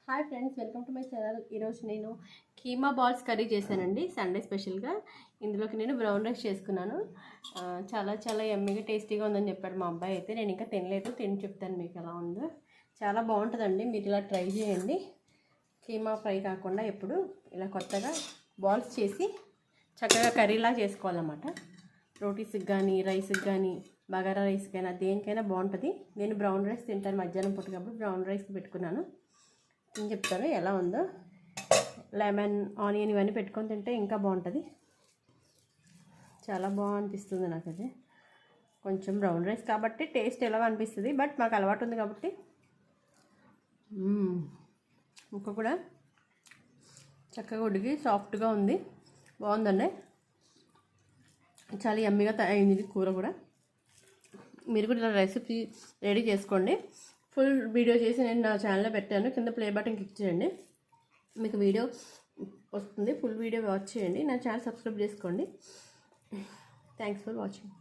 Hi friends, welcome to my channel. ఈరోజు నేను keema balls curry చేశానండి. సండే స్పెషల్గా ఇందులోకి నేను బ్రౌన్ రైస్ చేసుకున్నాను. చాలా యమ్మీగా టేస్టీగా ఉందని చెప్పాడు మా అబ్బాయి. అయితే నేను ఇంకా తినలేదు, తిని చెప్తాను మీకు ఎలా ఉందో. చాలా బాగుంటుందండి, మీరు ఇలా ట్రై చేయండి. కీమా ఫ్రై కాకుండా ఎప్పుడు ఇలా కొత్తగా బాల్స్ చేసి చక్కగా కర్రీలా చేసుకోవాలన్నమాట. రోటీస్కి కానీ, రైస్కి కానీ, బగారా రైస్కి కానీ, దేనికైనా బాగుంటుంది. నేను బ్రౌన్ రైస్ తింటాను, మధ్యాహ్నం పూట కాబట్టి బ్రౌన్ రైస్కి పెట్టుకున్నాను. నేను చెప్తాను ఎలా ఉందో. లెమన్, ఆనియన్ ఇవన్నీ పెట్టుకొని తింటే ఇంకా బాగుంటుంది. చాలా బాగా అనిపిస్తుంది నాకు. అది కొంచెం బ్రౌన్ రైస్ కాబట్టి టేస్ట్ ఎలాగో అనిపిస్తుంది, బట్ మాకు అలవాటు ఉంది కాబట్టి. ముక్క కూడా చక్కగా ఉడికి సాఫ్ట్గా ఉంది, బాగుందండి. చాలా యమ్మీగా అయింది కూర కూడా. మీరు కూడా ఇలా రెసిపీ రెడీ చేసుకోండి. ఫుల్ వీడియో చేసి నేను నా ఛానల్లో పెట్టాను, కింద ప్లే బటన్ క్లిక్ చేయండి, మీకు వీడియో వస్తుంది. ఫుల్ వీడియో వాచ్ చేయండి, నా ఛానల్ సబ్స్క్రైబ్ చేసుకోండి. Thanks for watching.